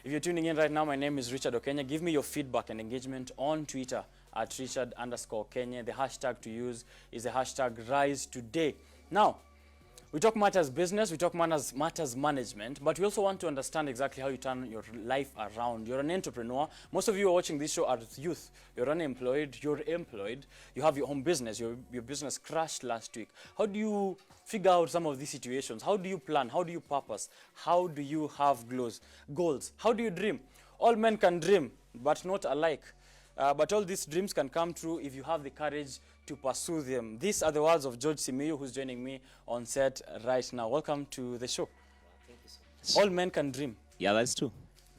If you're tuning in right now, my name is Richard Okenya. Give me your feedback and engagement on Twitter at Richard_Kenya. The hashtag to use is the hashtag #RiseToday. Now, we talk matters business, we talk matters management, but we also want to understand exactly how you turn your life around. You're an entrepreneur. Most of you are watching this show are youth. You're unemployed, you're employed, you have your own business, your business crashed last week. How do you figure out some of these situations? How do you plan? How do you purpose? How do you have goals? How do you dream? All men can dream, but not alike. But all these dreams can come true if you have the courage to pursue them. These are the words of George Simiyu, who's joining me on set right now. Welcome to the show. Thank you so much. All men can dream. Yeah, that's true.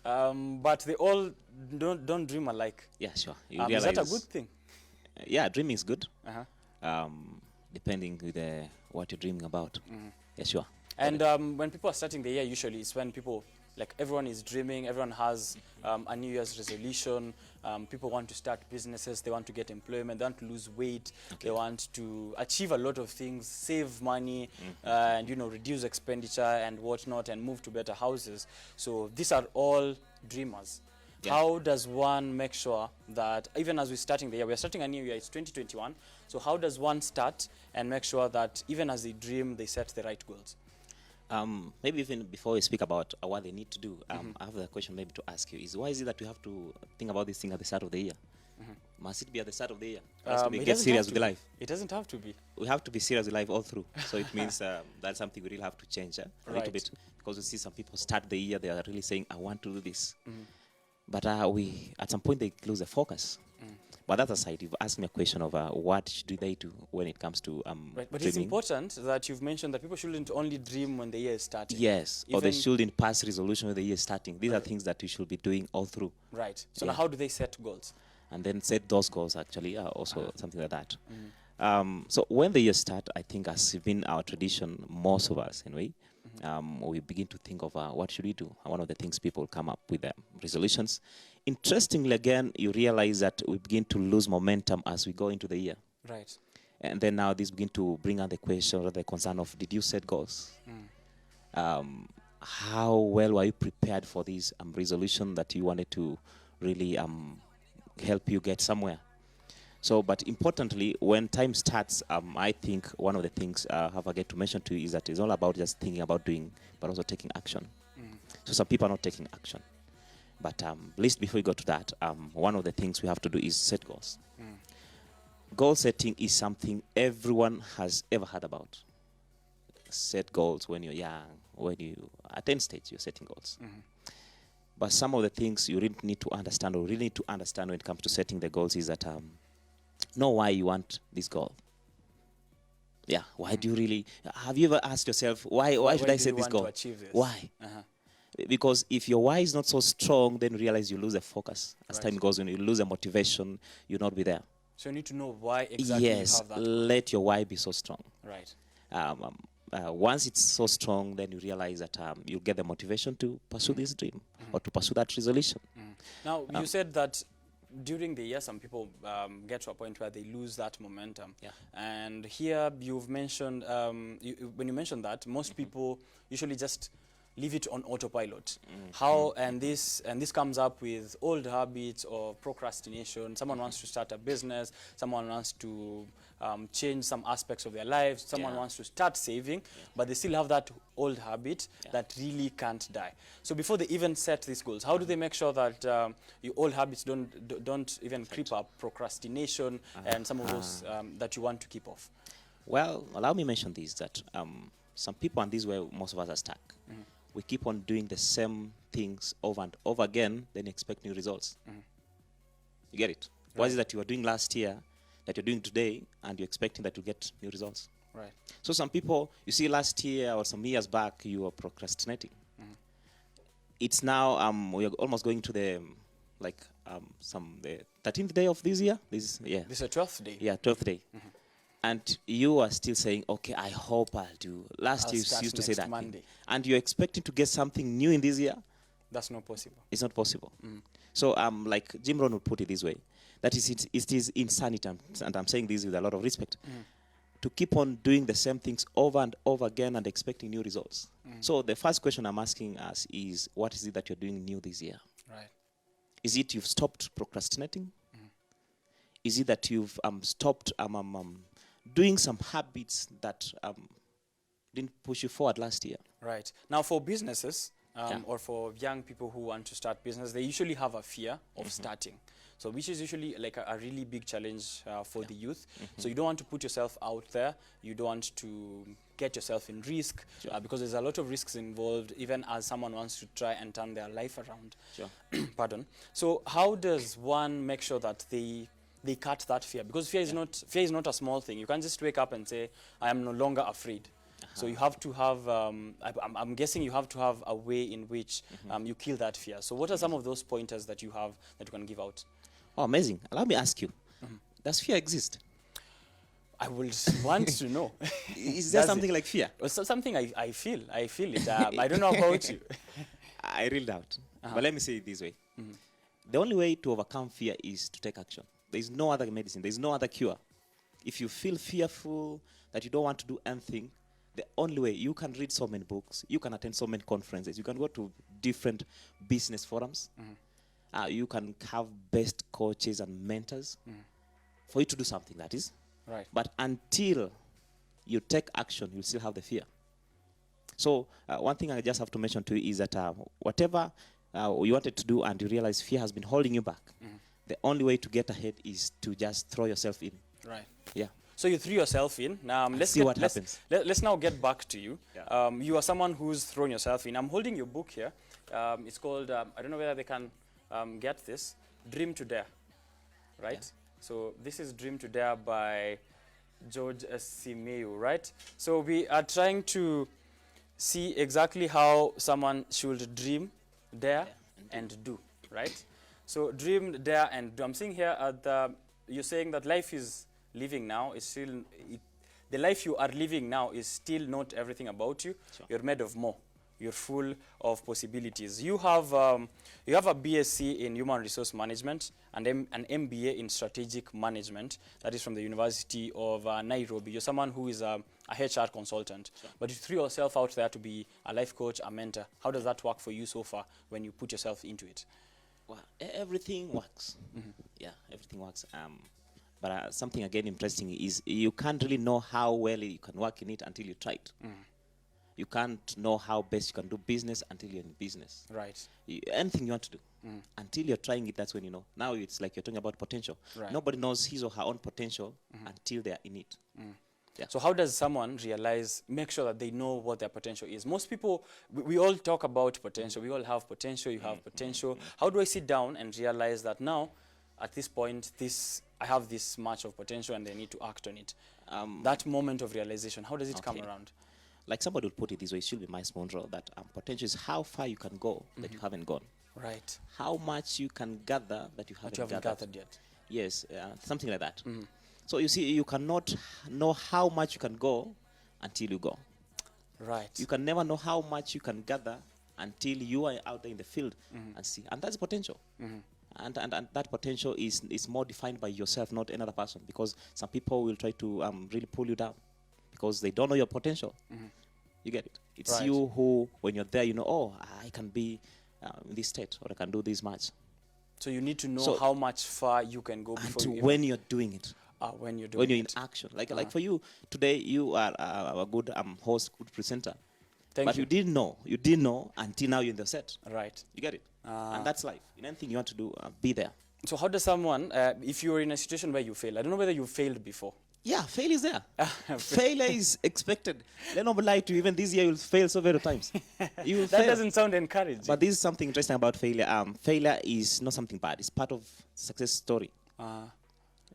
But they all don't dream alike. Yeah, sure. Is that a good thing? Yeah, dreaming is good. Uh-huh. Depending with what you're dreaming about. Yeah, sure. And when people are starting the year, usually it's when people, like everyone is dreaming, everyone has a New Year's resolution. People want to start businesses, they want to get employment, they want to lose weight, they want to achieve a lot of things, save money, and reduce expenditure and whatnot, and move to better houses. So these are all dreamers. Yeah. How does one make sure that, even as we're starting the year, we're starting a new year, it's 2021, so how does one start and make sure that even as they dream, they set the right goals? Maybe even before we speak about what they need to do, I have a question maybe to ask you is, why is it that we have to think about this thing at the start of the year? Must it be at the start of the year? Get serious with life. It doesn't have to be. We have to be serious with life all through. So it means that's something we really have to change a little bit. Because we see some people start the year, they are really saying, I want to do this. But at some point they lose the focus. But that aside, you've asked me a question of what should they do when it comes to right, but dreaming. It's important that you've mentioned that people shouldn't only dream when the year is starting. Yes, or they shouldn't pass resolution when the year is starting. These are things that you should be doing all through. Right. So now how do they set goals? And then set those goals actually are also something like that. So when the year starts, I think has been our tradition, most of us anyway, we begin to think of what should we do. And one of the things people come up with resolutions. Interestingly, again, you realize that we begin to lose momentum as we go into the year. Right. And then now this begin to bring out the question or the concern of, did you set goals? How well were you prepared for this resolution that you wanted to really help you get somewhere? So, but importantly, when time starts, I think one of the things I get to mention to you is that it's all about just thinking about doing, but also taking action. So some people are not taking action. But at least before we go to that, one of the things we have to do is set goals. Goal setting is something everyone has ever heard about. Set goals when you're young, when you at any stage you're setting goals. But some of the things you really need to understand, or really need to understand when it comes to setting the goals, is that know why you want this goal. Yeah, why do you really? Have you ever asked yourself, why should I set this goal? Why? Because if your why is not so strong, then you realize you lose the focus. As time goes on, you lose the motivation, you'll not be there. So you need to know why exactly you have that. Let your why be so strong. Right. Once it's so strong, then you realize that you'll get the motivation to pursue this dream or to pursue that resolution. Now, you said that during the year, some people get to a point where they lose that momentum. Yeah. And here you've mentioned, when you mentioned that, most people usually just leave it on autopilot. And this comes up with old habits or procrastination. Someone wants to start a business, someone wants to change some aspects of their lives, someone wants to start saving, but they still have that old habit that really can't die. So before they even set these goals, how do they make sure that your old habits don't even creep up, procrastination and some of those that you want to keep off? Well, allow me to mention this, that some people, and this is where most of us are stuck. We keep on doing the same things over and over again, then expect new results. You get it? Right. What is it that you were doing last year that you're doing today, and you're expecting that you get new results? Right. So some people, you see last year or some years back, you were procrastinating. It's now, we are almost going to the 13th day of this year. This is the 12th day. Yeah, 12th day. And you are still saying, okay, I hope I'll do. Last year you used to say that Monday. And you're expecting to get something new in this year? That's not possible. It's not possible. So like Jim Rohn would put it this way, that it is insanity, and I'm saying this with a lot of respect, to keep on doing the same things over and over again and expecting new results. So the first question I'm asking us is, what is it that you're doing new this year? Right. Is it you've stopped procrastinating? Is it that you've stopped doing some habits that didn't push you forward last year? Right. Now, for businesses Yeah. or for young people who want to start business, they usually have a fear of starting. So which is usually like a really big challenge for the youth. So you don't want to put yourself out there. You don't want to get yourself in risk because there's a lot of risks involved, even as someone wants to try and turn their life around. Sure. Pardon. So how does one make sure that they cut that fear? Because fear is not a small thing. You can't just wake up and say, I am no longer afraid. So you have to have, I'm guessing you have to have a way in which you kill that fear. So what are some of those pointers that you have that you can give out? Oh, amazing. Allow me to ask you, does fear exist? I would want to know. Is there Does something it? like fear? Well, so something I feel it. I don't know about you. I really doubt. But let me say it this way. The only way to overcome fear is to take action. There is no other medicine. There is no other cure. If you feel fearful, that you don't want to do anything, the only way, you can read so many books, you can attend so many conferences, you can go to different business forums, you can have best coaches and mentors for you to do something, that is. Right. But until you take action, you'll still have the fear. So one thing I just have to mention to you is that whatever you wanted to do and you realize fear has been holding you back, the only way to get ahead is to just throw yourself in. Right. Yeah. So you threw yourself in. See what happens. Let's now get back to you. Yeah. You are someone who's thrown yourself in. I'm holding your book here. It's called, I don't know whether they can get this, Dream to Dare, right? Yeah. So this is Dream to Dare by George Simeu, right? So we are trying to see exactly how someone should dream, dare, and do, right? So dream, dare, and do. I'm seeing here, you're saying that life is living now is still, the life you are living now is still not everything about you. Sure. You're made of more. You're full of possibilities. You have a BSc in Human Resource Management and an MBA in Strategic Management. That is from the University of Nairobi. You're someone who is a HR consultant. Sure. But you threw yourself out there to be a life coach, a mentor. How does that work for you so far when you put yourself into it? Well, everything works. Yeah, everything works. But something again interesting is you can't really know how well you can work in it until you try it. You can't know how best you can do business until you're in business. Right. Anything you want to do, until you're trying it, that's when you know. Now it's like you're talking about potential. Right. Nobody knows his or her own potential until they're in it. Yeah. So how does someone make sure that they know what their potential is? Most people, we all talk about potential. We all have potential. You have potential. How do I sit down and realize that now, at this point, I have this much of potential and I need to act on it? That moment of realization, how does it come around? Like somebody would put it this way, it should be Miles Monroe, that potential is how far you can go that you haven't gone. Right. How much you can gather that you haven't gathered yet. Yes, something like that. So you see, you cannot know how much you can go until you go. Right. You can never know how much you can gather until you are out there in the field and see. And that's potential. And that potential is more defined by yourself, not another person, because some people will try to really pull you down because they don't know your potential. You get it? It's Right. you who, when you're there, you know, oh, I can be in this state, or I can do this much. So you need to know So- how much far you can go before Until you when you're doing it. when you're doing When you're in it. action. Like for you, today you are a good host, good presenter. Thank But you. you didn't know until now you're in the set. Right. You get it? And that's life. In anything you want to do, be there. So how does someone, if you're in a situation where you fail, I don't know whether you failed before. Yeah, fail is there. Failure is expected. Let not lie to you. Even this year you'll fail so many times. You will That fail. doesn't sound encouraging. But this is something interesting about failure. Failure is not something bad. It's part of success story. Are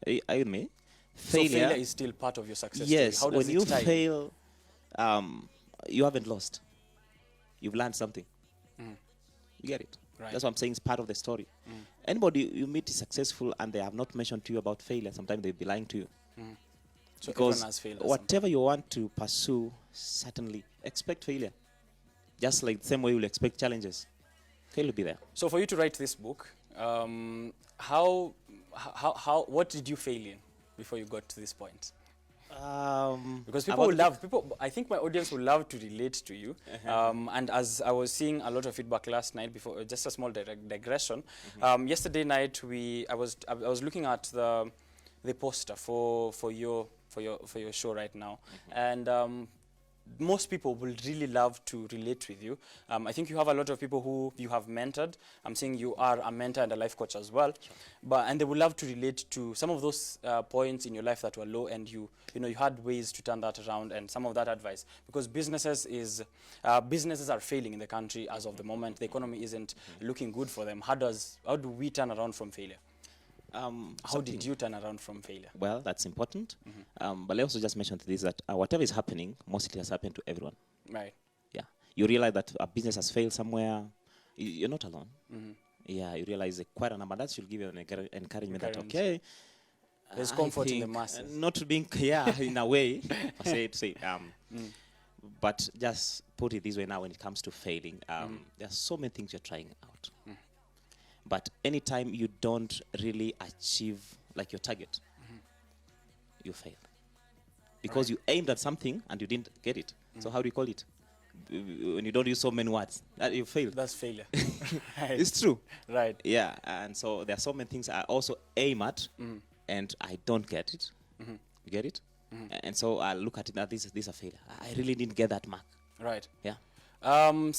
you with me? So failure is still part of your success Yes, story. How does when it you tie in? fail, you haven't lost. You've learned something. You get it? Right. That's what I'm saying. It's part of the story. Anybody you meet is successful and they have not mentioned to you about failure. Sometimes they'll be lying to you. So Because everyone has failed at some whatever you want to pursue, certainly expect failure. Just like the same way you'll expect challenges. Failure will be there. So for you to write this book, what did you fail in before you got to this point? Because people will love, I think my audience will love to relate to you. And as I was seeing a lot of feedback last night, before just a small digression, yesterday night I was looking at the poster for your show right now, and most people will really love to relate with you. I think you have a lot of people who you have mentored. I'm saying you are a mentor and a life coach as well. Sure. And they would love to relate to some of those points in your life that were low, and you had ways to turn that around, and some of that advice. Because businesses are failing in the country as of the moment. The economy isn't looking good for them. How do we turn around from failure? How did you turn around from failure? Well, that's important. But I also just mentioned this, that whatever is happening, mostly has happened to everyone. Right. Yeah. You realize that a business has failed somewhere. You're not alone. Yeah, you realize quite a number. That should give you an encouragement that, okay, there's comfort in the masses. Not being, yeah, in a way, but just put it this way now, when it comes to failing, there are so many things you're trying out. But anytime you don't really achieve like your target, you fail. Because you aimed at something and you didn't get it. So how do you call it? When you don't use so many words, you fail. That's failure. Right. It's true. Right. Yeah, and so there are so many things I also aim at, and I don't get it. You get it? And so I look at it now, this is a failure. I really didn't get that mark. Right. Yeah. I'm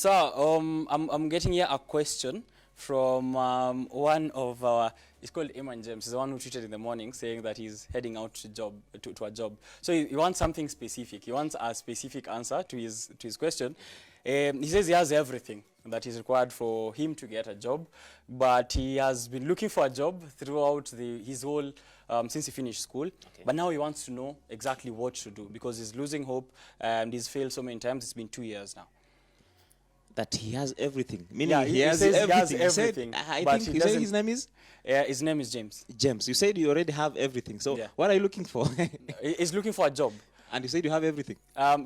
getting here a question from one of our, it's called Eman James. He's the one who tweeted in the morning saying that he's heading out to a job. So he wants something specific. He wants a specific answer to his question. He says he has everything that is required for him to get a job, but he has been looking for a job throughout his whole, since he finished school. Okay. But now he wants to know exactly what to do, because he's losing hope and he's failed so many times. It's been 2 years now. That he has everything. Meaning yeah, he has everything. He has everything. I think you said his name is? His name is James. James. You said you already have everything. So what are you looking for? He's looking for a job. And you said you have everything?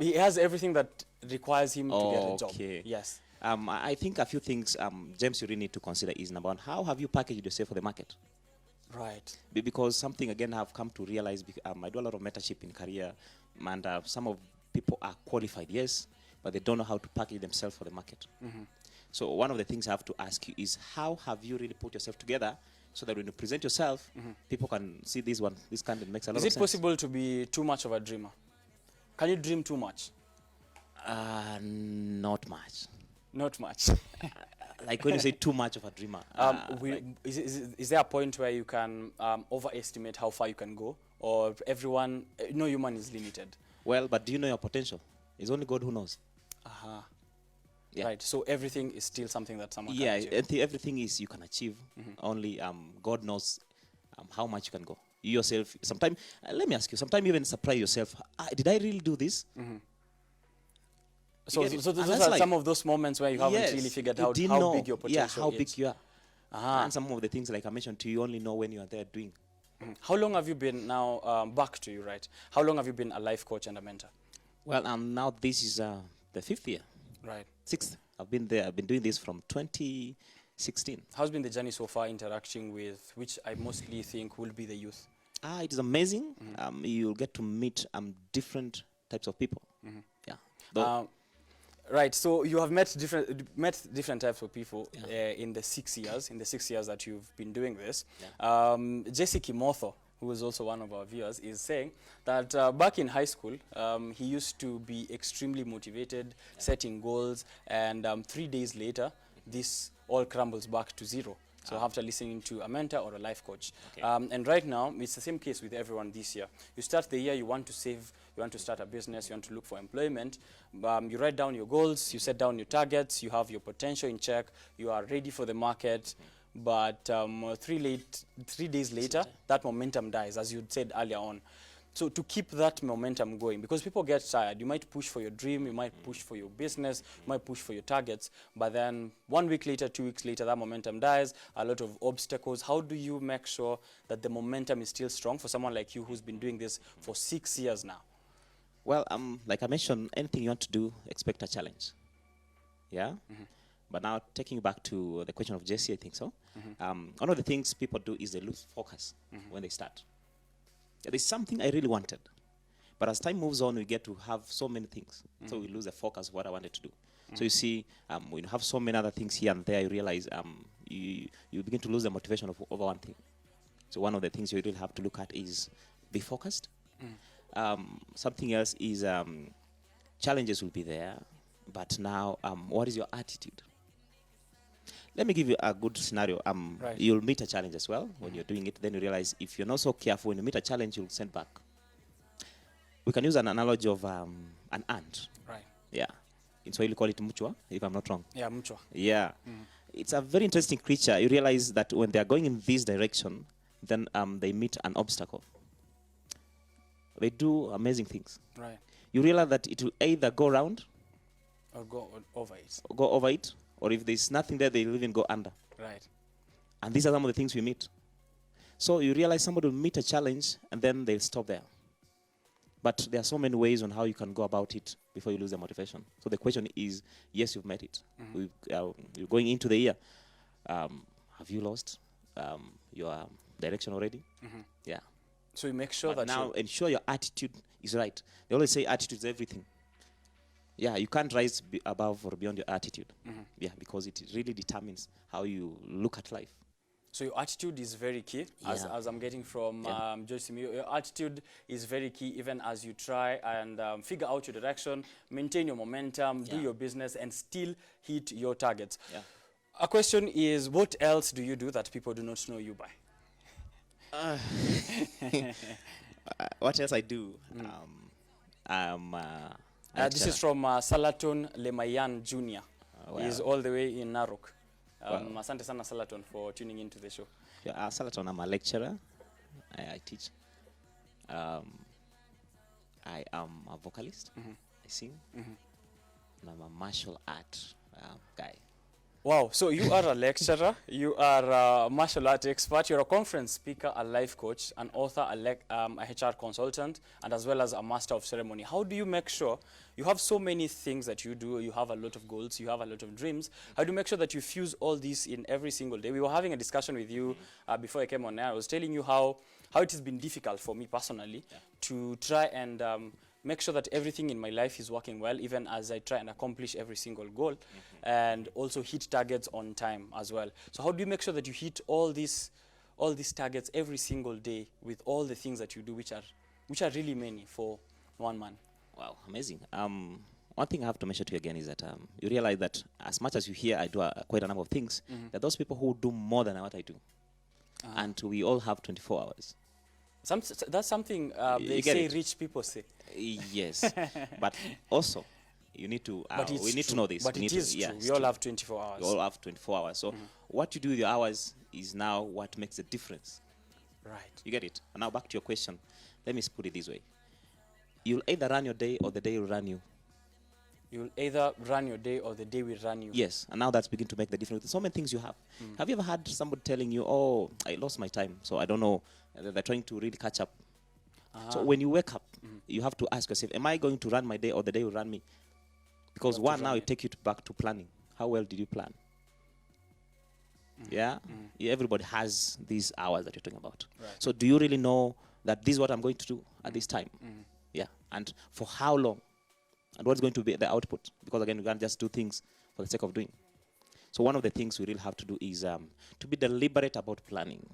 He has everything that requires him to get a job. Yes. I think a few things, James, you really need to consider is, number one, how have you packaged yourself for the market? Right. Because something, again, I've come to realize, I do a lot of mentorship in career, and some of people are qualified, yes, but they don't know how to package themselves for the market. So one of the things I have to ask you is, how have you really put yourself together so that when you present yourself, people can see this candidate makes a lot of sense. Is it possible to be too much of a dreamer? Can you dream too much? Not much. Not much. Like when you say too much of a dreamer. Is there a point where you can overestimate how far you can go? Or everyone, no human is limited? Well, but do you know your potential? It's only God who knows. Yeah. Right, so everything is still something that someone can achieve. Everything is you can achieve. Only God knows how much you can go. You yourself, sometimes, let me ask you, sometimes you even surprise yourself, did I really do this? So those are like some of those moments where you haven't really figured out how big your potential is. Yeah, how big you are. And some of the things, like I mentioned to you, only know when you are there doing. How long have you been now, back to you, right? How long have you been a life coach and a mentor? Well, now this is the 5th year. Right. 6th. I've been there. I've been doing this from 2016. How's been the journey so far interacting with, which I mostly think will be the youth? It is amazing. You'll get to meet different types of people. Yeah. Right. So you have met different types of people in the 6 years. In the 6 years that you've been doing this, Jesse Kimotho, who is also one of our viewers, is saying that back in high school, he used to be extremely motivated, setting goals, and 3 days later, this all crumbles back to zero. So after listening to a mentor or a life coach. And right now, it's the same case with everyone this year. You start the year, you want to save, you want to start a business, you want to look for employment. You write down your goals, you set down your targets, you have your potential in check, you are ready for the market. But 3 days later, that momentum dies, as you said earlier on. So to keep that momentum going, because people get tired, you might push for your dream, you might push for your business, you might push for your targets, but then 1 week later, 2 weeks later, that momentum dies, a lot of obstacles. How do you make sure that the momentum is still strong for someone like you who's been doing this for 6 years now? Well, like I mentioned, anything you want to do, expect a challenge. Yeah? But now, taking you back to the question of Jesse, I think so. One of the things people do is they lose focus when they start. There's something I really wanted, But as time moves on, we get to have so many things. So we lose the focus of what I wanted to do. So you see, when you have so many other things here and there, you realize you begin to lose the motivation of over one thing. So one of the things you really have to look at is be focused. Something else is challenges will be there, but now what is your attitude? Let me give you a good scenario. Right. You'll meet a challenge as well. When you're doing it, then you realize if you're not so careful, when you meet a challenge, you'll send back. We can use an analogy of an ant. Right. Yeah. In Swahili, you call it mchwa, if I'm not wrong. Yeah, mchwa. Yeah. It's a very interesting creature. You realize that when they are going in this direction, then they meet an obstacle. They do amazing things. Right. You realize that it will either go around Or go over it. or go over it, or if there's nothing there, they'll even go under. Right. And these are some of the things we meet. So you realize somebody will meet a challenge and then they'll stop there. But there are so many ways on how you can go about it before you lose the motivation. So the question is, yes, you've met it. You're going into the year. Have you lost your direction already? Yeah. So you make sure But that now ensure your attitude is right. They always say attitude is everything. Yeah, you can't rise above or beyond your attitude. Yeah, because it really determines how you look at life. So your attitude is very key, as Yeah. I'm getting from Joyce Simio. Your attitude is very key, even as you try and figure out your direction, maintain your momentum, do your business, and still hit your targets. Yeah. A question is, what else do you do that people do not know you by? What else I do? This is from Salaton Lemayan Jr. Wow. He's all the way in Narok. Wow. Asante sana Salaton for tuning into the show. Yeah, Salaton, I'm a lecturer. I teach. I am a vocalist. I sing. And I'm a martial art guy. Wow, so you are a lecturer, you are a martial art expert, you're a conference speaker, a life coach, an author, a HR consultant, and as well as a master of ceremony. How do you make sure, you have so many things that you do, you have a lot of goals, you have a lot of dreams, how do you make sure that you fuse all these in every single day? We were having a discussion with you before I came on air. I was telling you how it has been difficult for me personally to try and make sure that everything in my life is working well, even as I try and accomplish every single goal, and also hit targets on time as well. So how do you make sure that you hit all these targets every single day with all the things that you do, which are really many for one man? Wow, amazing. One thing I have to mention to you again is that you realize that as much as you hear I do quite a number of things, there are those people who do more than what I do. And we all have 24 hours. That's something they get say it? rich people say. Yes, but also you need to. We need to know this. But we need it is to, true. We all have 24 hours. We all have 24 hours. So what you do with your hours is now what makes the difference. Right. You get it? And now back to your question. Let me put it this way: you'll either run your day or the day will run you. You'll either run your day or the day will run you. Yes, and now that's beginning to make the difference with so many things you have. Have you ever had somebody telling you, "Oh, I lost my time, so I don't know." They're trying to really catch up. So when you wake up, you have to ask yourself, am I going to run my day or the day will run me? Because one, now it takes you back to planning. How well did you plan? Yeah? Everybody has these hours that you're talking about. Right. So do you really know that this is what I'm going to do at this time? Yeah. And for how long? And what's going to be the output? Because again, you can't just do things for the sake of doing. So one of the things we really have to do is to be deliberate about planning.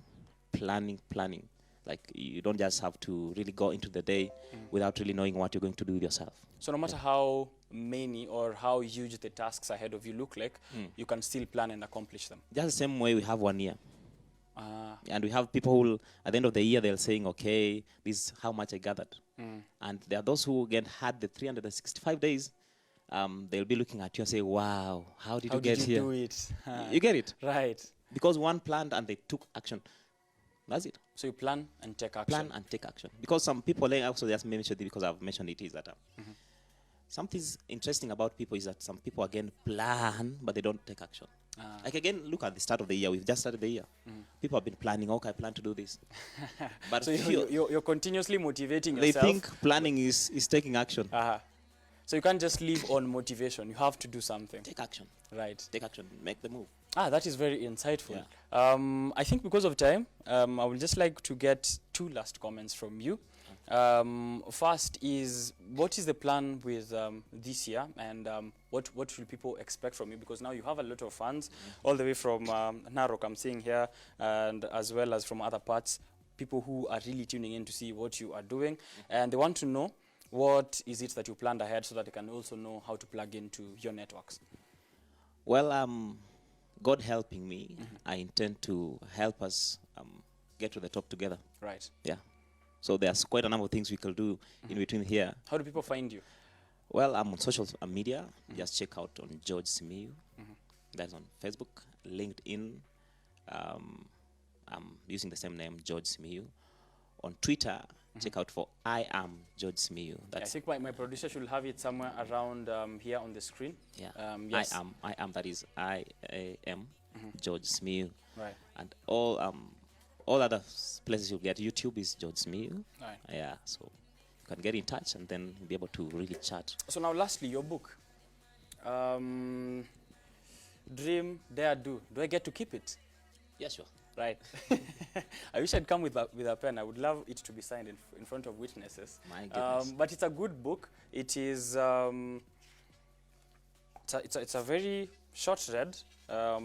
Planning. Like you don't just have to really go into the day without really knowing what you're going to do with yourself. So no matter how many or how huge the tasks ahead of you look like, you can still plan and accomplish them. Just the same way we have 1 year. And we have people who, at the end of the year, they're saying, okay, this is how much I gathered. And there are those who again had the 365 days. They'll be looking at you and say, wow, how did you get here? How did you do it? You get it? Right. Because one planned and they took action. That's it. So you plan and take action. Plan and take action. Because some people, also just mentioned it because I've mentioned it, is that something's interesting about people is that some people, again, plan, but they don't take action. Like, again, look at the start of the year. We've just started the year. People have been planning, okay, I plan to do this. But so you're continuously motivating they yourself. think planning is taking action. So you can't just live on motivation. You have to do something. Take action. Right. Take action. Make the move. That is very insightful. Yeah. I think because of time, I would just like to get two last comments from you. First is, what is the plan with this year, and what should people expect from you? Because now you have a lot of fans all the way from Narok, I'm seeing here, and as well as from other parts, people who are really tuning in to see what you are doing, and they want to know what is it that you planned ahead so that they can also know how to plug into your networks. Well, God helping me, I intend to help us get to the top together. Right. Yeah. So there's quite a number of things we can do in between here. How do people find you? Well, I'm on social media. Just check out on George Simiyu. That's on Facebook, LinkedIn. I'm using the same name, George Simiyu. On Twitter, check out for I am George Simiyu. I think my producer should have it somewhere around here on the screen. Yeah. Yes. I am. That is I-A-M, George Simiyu. Right. And all other places you'll get. YouTube is George Simiyu. Right. Yeah. So you can get in touch and then be able to really chat. So now, lastly, your book, Dream, Dare, Do. Do I get to keep it? Yeah, sure. Right. I wish I'd come with a pen. I would love it to be signed in front of witnesses. My goodness. But it's a good book. It is. It's a very short read.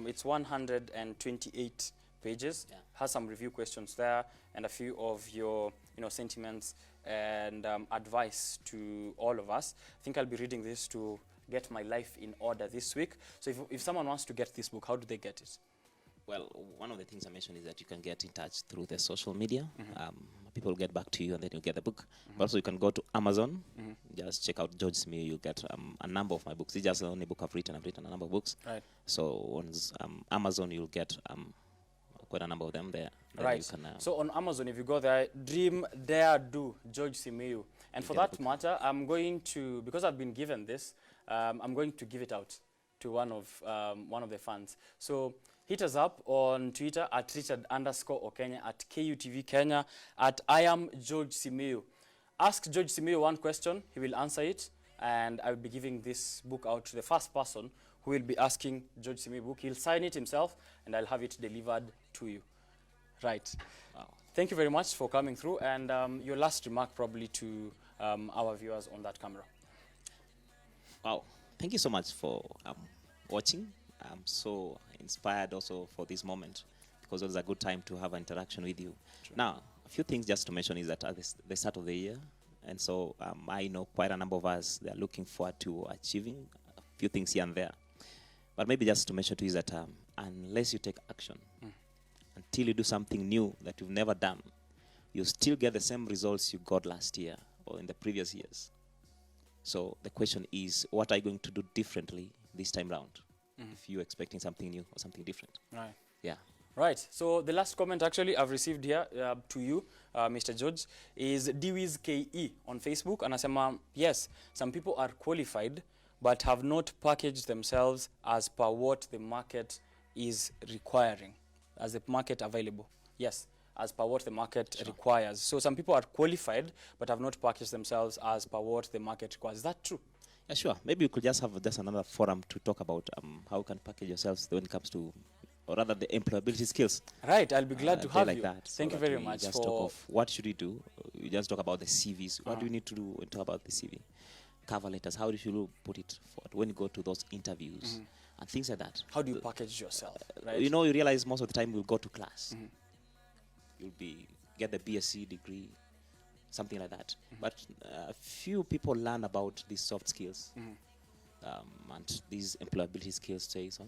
It's 128 pages. Yeah. Has some review questions there and a few of your sentiments and advice to all of us. I think I'll be reading this to get my life in order this week. So if someone wants to get this book, how do they get it? Well, one of the things I mentioned is that you can get in touch through the social media. People will get back to you and then you'll get the book. But also you can go to Amazon. Just check out George Simiyu. You'll get a number of my books. It's just the only book I've written. I've written a number of books. Right. So on Amazon, you'll get quite a number of them there. Then Right. you can, So on Amazon, if you go there, Dream, Dare, Do, George Simiyu. And for that matter, I'm going to, because I've been given this, I'm going to give it out to one of the fans. So hit us up on Twitter at Richard_Okenya, at KUTV Kenya, at I am George Simiyu. Ask George Simiyu one question, he will answer it, and I will be giving this book out to the first person who will be asking George Simiyu book. He'll sign it himself, and I'll have it delivered to you. Right. Wow. Thank you very much for coming through, and your last remark probably to our viewers on that camera. Wow. Thank you so much for watching. I'm so inspired also for this moment because it was a good time to have an interaction with you. True. Now, a few things just to mention is that at the start of the year, and so I know quite a number of us, they are looking forward to achieving a few things here and there. But maybe just to mention to you is that unless you take action, until you do something new that you've never done, you still get the same results you got last year or in the previous years. So the question is, what are you going to do differently this time round? If you're expecting something new or something different. Right. Yeah. Right. So the last comment actually I've received here to you, Mr. George, is DWizKE on Facebook. And I say, yes, some people are qualified but have not packaged themselves as per what the market is requiring, as the market available. Yes, as per what the market requires. So some people are qualified but have not packaged themselves as per what the market requires. Is that true? Yeah, sure. Maybe we could just have just another forum to talk about how you can package yourselves when it comes to, or rather, the employability skills. Right. I'll be glad to have like you. that. Thank you that very we much. Just talk of what should you do. You just talk about the CVs. What do you need to do and talk about the CV? Cover letters. How should you put it forward when you go to those interviews and things like that? How do you package yourself? Right? You know, you realize most of the time we'll go to class. You'll get the BSc degree, something like that. But few people learn about these soft skills. And these employability skills, say so.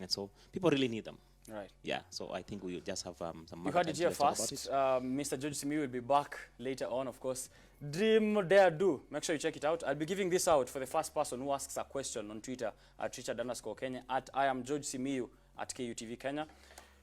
And so people really need them. Right. Yeah, so I think we'll just have some You heard it here first. Mr. George Simiyu will be back later on, of course. Dream, Dare, Do. Make sure you check it out. I'll be giving this out for the first person who asks a question on Twitter at Richard_Kenya, at I am George Simiyu at KUTV Kenya.